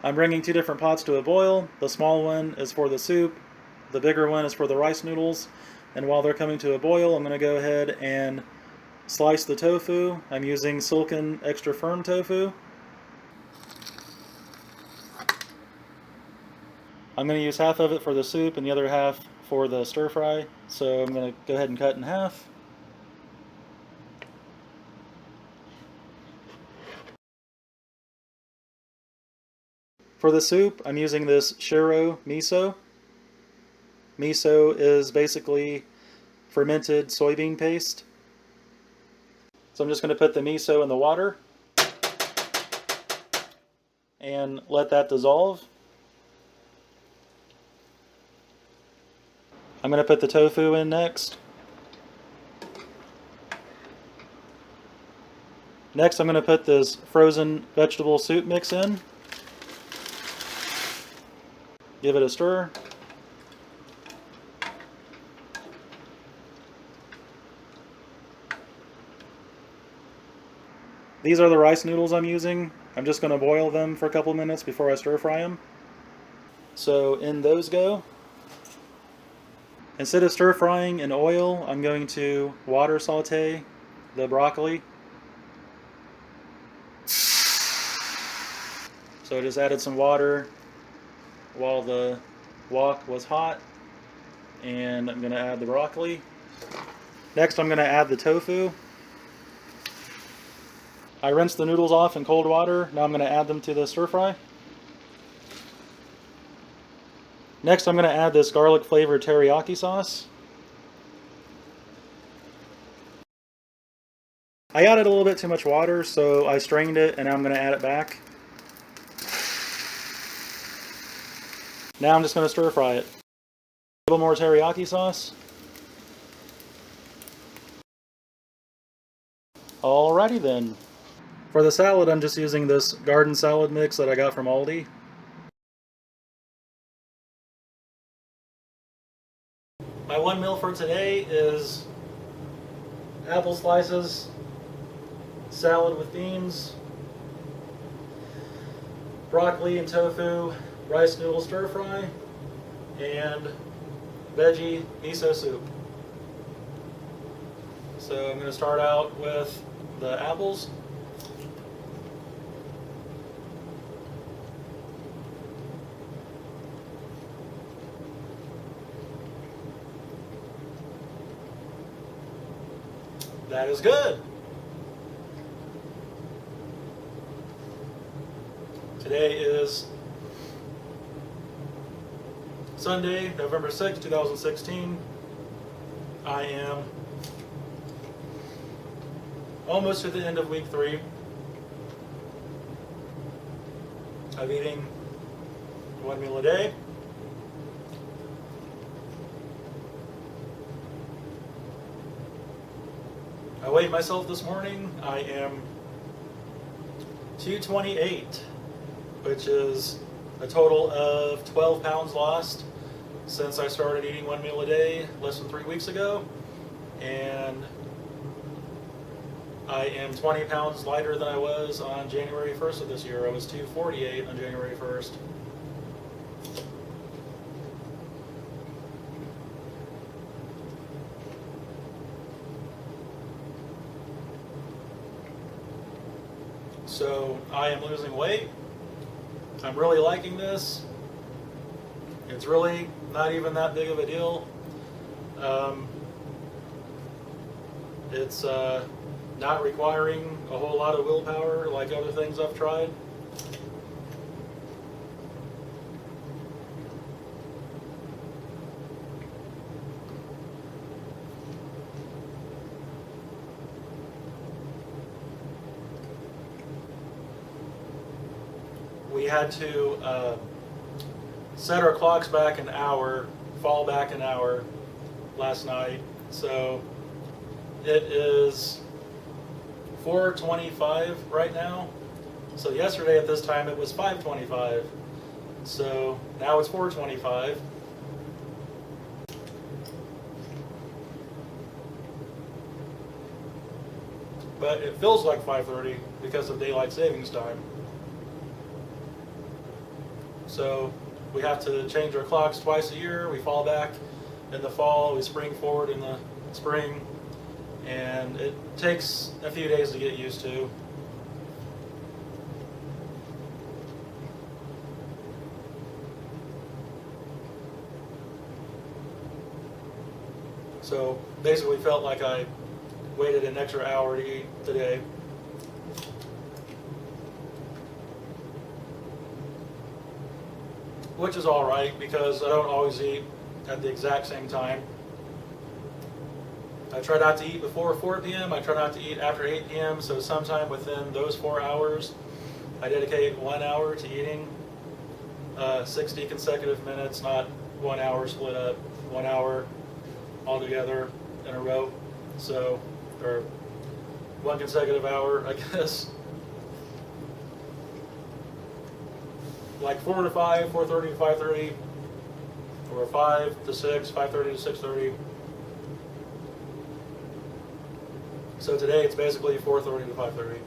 I'm bringing two different pots to a boil. The small one is for the soup, the bigger one is for the rice noodles. And while they're coming to a boil, I'm going to go ahead and slice the tofu. I'm using silken extra firm tofu. I'm going to use half of it for the soup and the other half for the stir fry. So I'm going to go ahead and cut in half. For the soup, I'm using this Shiro miso. Miso is basically fermented soybean paste. So I'm just going to put the miso in the water and let that dissolve. I'm going to put the tofu in next. Next, I'm going to put this frozen vegetable soup mix in. Give it a stir. These are the rice noodles I'm using. I'm just going to boil them for a couple minutes before I stir fry them. So in those go. Instead of stir frying in oil, I'm going to water saute the broccoli. So I just added some water while the wok was hot, and I'm going to add the broccoli. Next I'm going to add the tofu. I rinsed the noodles off in cold water. Now I'm going to add them to the stir fry. Next I'm going to add this garlic flavored teriyaki sauce. I added a little bit too much water, so I strained it, and now I'm going to add it back. Now I'm just going to stir fry it. A little more teriyaki sauce. Alrighty then. For the salad, I'm just using this garden salad mix that I got from Aldi. My one meal for today is apple slices, salad with beans, broccoli and tofu, rice noodle stir fry, and veggie miso soup. So I'm going to start out with the apples. That is good. Today is Sunday, November 6th, 2016. I am almost to the end of week 3 of eating one meal a day. I weighed myself this morning. I am 228, which is a total of 12 pounds lost since I started eating one meal a day less than 3 weeks ago. And I am 20 pounds lighter than I was on January 1st of this year. I was 248 on January 1st. So I am losing weight. I'm really liking this. It's really not even that big of a deal. It's not requiring a whole lot of willpower like other things I've tried. We had to set our clocks back an hour, fall back an hour last night. So it is 4:25 right now. So yesterday at this time it was 5:25. So now it's 4:25. But it feels like 5:30 because of daylight savings time. So we have to change our clocks twice a year. We fall back in the fall, we spring forward in the spring, and it takes a few days to get used to. So basically felt like I waited an extra hour to eat today. Which is alright because I don't always eat at the exact same time. I try not to eat before 4 p.m. I try not to eat after 8 p.m. So sometime within those 4 hours, I dedicate 1 hour to eating. 60 consecutive minutes, not 1 hour split up, 1 hour all together in a row. So, or 1 consecutive hour, I guess. Like 4 to 5, 4:30 to 5:30, or 5 to 6, 5:30 to 6:30. So today it's basically 4:30 to 5:30.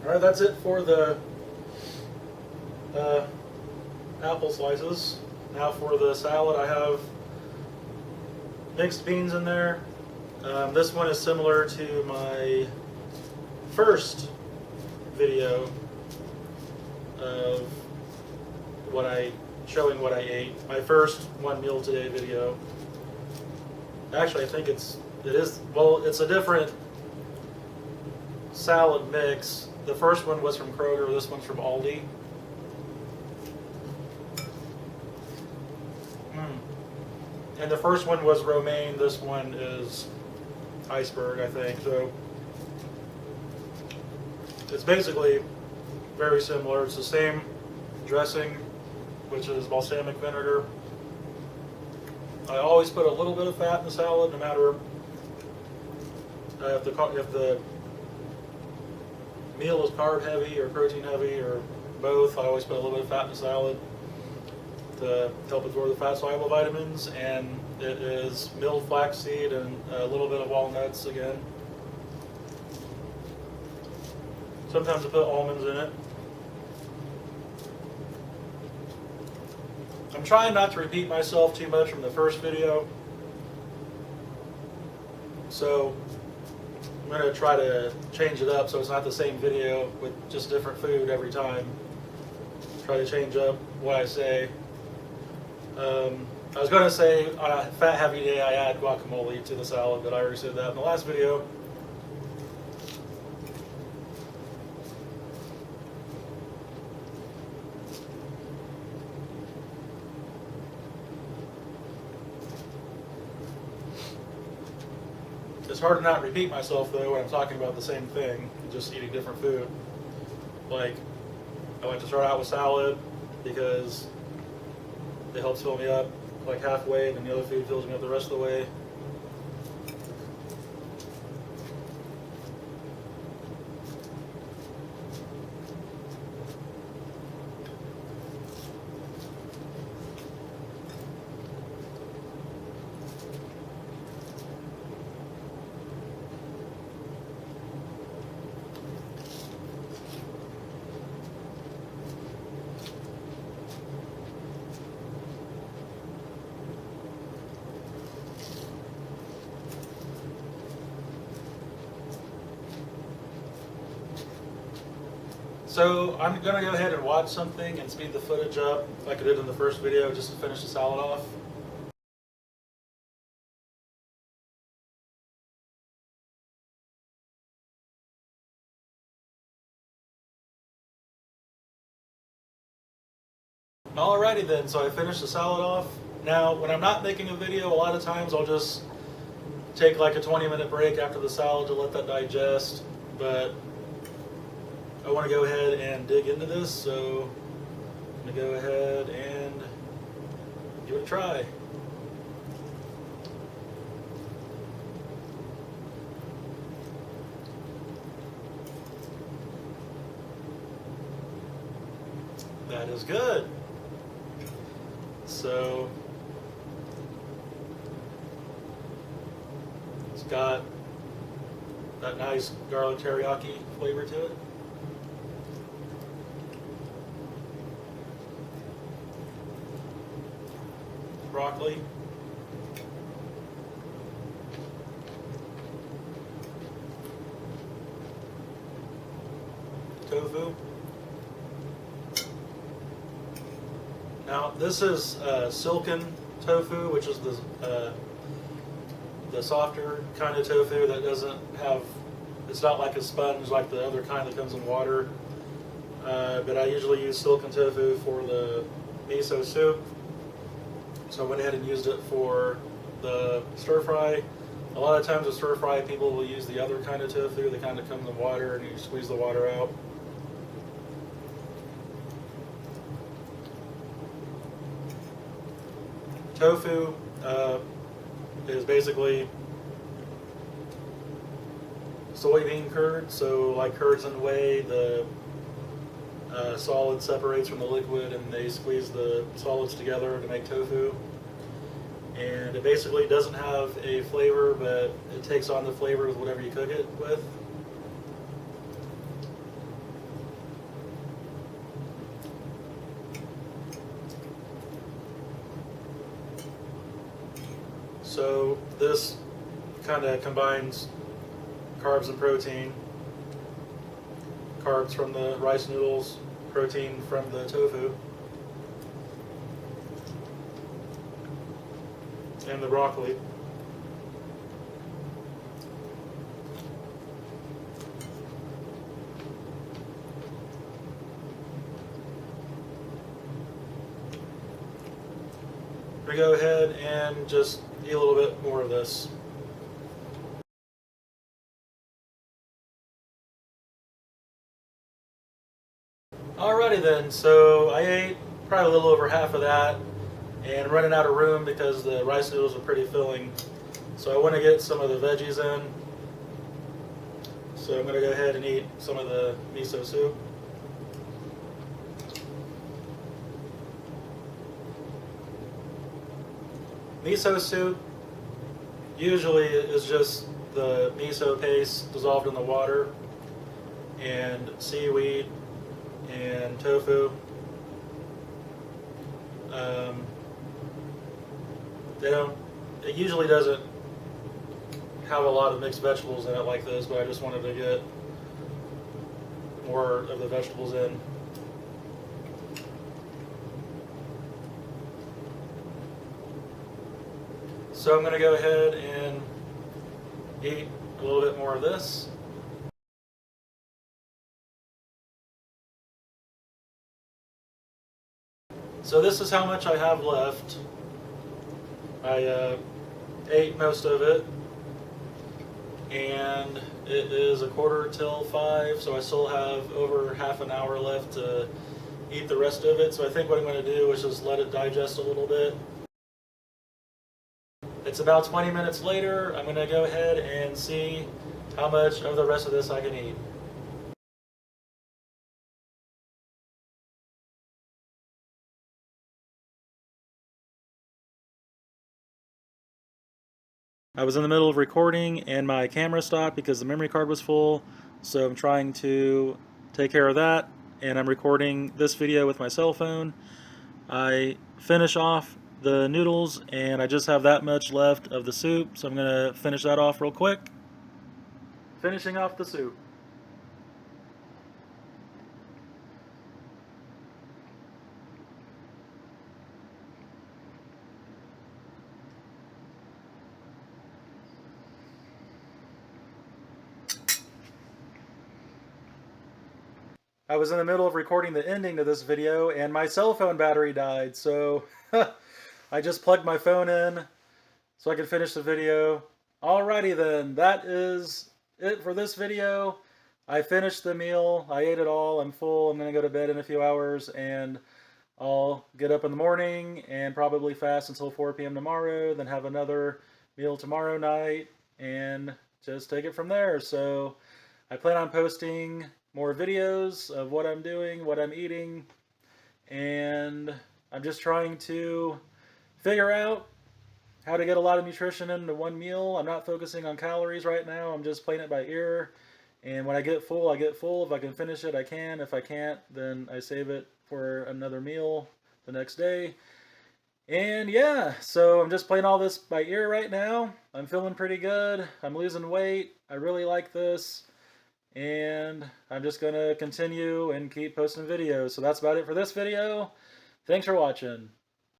All right, that's it for the apple slices. Now for the salad, I have mixed beans in there. This one is similar to my first video of showing what I ate. My first one meal today video. Actually, I think it's a different salad mix. The first one was from Kroger. This one's from Aldi. And the first one was romaine. This one is iceberg, I think. So it's basically very similar. It's the same dressing, which is balsamic vinegar. I always put a little bit of fat in the salad, no matter if the meal is carb heavy or protein heavy or both. I always put a little bit of fat in the salad to help absorb the fat soluble vitamins, and it is milled flaxseed and a little bit of walnuts again. Sometimes I put almonds in it. I'm trying not to repeat myself too much from the first video, so I'm going to try to change it up so it's not the same video with just different food every time. Try to change up what I say. I was going to say on a fat heavy day I add guacamole to the salad, but I already said that in the last video. It's hard to not repeat myself though when I'm talking about the same thing, just eating different food. Like, I like to start out with salad because it helps fill me up like halfway, and then the other food fills me up the rest of the way. So I'm going to go ahead and watch something and speed the footage up like I did in the first video just to finish the salad off. Alrighty then, so I finished the salad off. Now when I'm not making a video, a lot of times I'll just take like a 20-minute break after the salad to let that digest, but I want to go ahead and dig into this, so I'm going to go ahead and give it a try. That is good. So it's got that nice garlic teriyaki flavor to it. broccoli. Tofu. Now this is silken tofu, which is the softer kind of tofu that doesn't have, it's not like a sponge like the other kind that comes in water. But I usually use silken tofu for the miso soup. So I went ahead and used it for the stir fry. A lot of times with stir fry, people will use the other kind of tofu, the kind that comes in water, and you squeeze the water out. Tofu is basically soybean curd. So like curds in whey, the solid separates from the liquid and they squeeze the solids together to make tofu. And it basically doesn't have a flavor, but it takes on the flavor with whatever you cook it with. So this kind of combines carbs and protein. Carbs from the rice noodles, protein from the tofu, and the broccoli. I'm going to go ahead and just eat a little bit more of this. Alrighty then, so I ate probably a little over half of that and running out of room because the rice noodles are pretty filling. So I want to get some of the veggies in. So I'm going to go ahead and eat some of the miso soup. Miso soup usually is just the miso paste dissolved in the water and seaweed and tofu. It usually doesn't have a lot of mixed vegetables in it like this, but I just wanted to get more of the vegetables in. So I'm going to go ahead and eat a little bit more of this. So this is how much I have left. I ate most of it, and it is 4:45, so I still have over half an hour left to eat the rest of it. So I think what I'm going to do is just let it digest a little bit. It's about 20 minutes later. I'm going to go ahead and see how much of the rest of this I can eat. I was in the middle of recording and my camera stopped because the memory card was full, so I'm trying to take care of that, and I'm recording this video with my cell phone. I finish off the noodles and I just have that much left of the soup, so I'm going to finish that off real quick. Finishing off the soup. I was in the middle of recording the ending to this video and my cell phone battery died, so I just plugged my phone in so I could finish the video. Alrighty then, that is it for this video. I finished the meal, I ate it all, I'm full, I'm going to go to bed in a few hours, and I'll get up in the morning and probably fast until 4 p.m. tomorrow, then have another meal tomorrow night, and just take it from there. So I plan on posting more videos of what I'm doing, what I'm eating, and I'm just trying to figure out how to get a lot of nutrition into one meal. I'm not focusing on calories right now, I'm just playing it by ear, and when I get full, I get full. If I can finish it, I can. If I can't, then I save it for another meal the next day. And yeah, so I'm just playing all this by ear right now. I'm feeling pretty good. I'm losing weight. I really like this. And I'm just going to continue and keep posting videos. So that's about it for this video. Thanks for watching.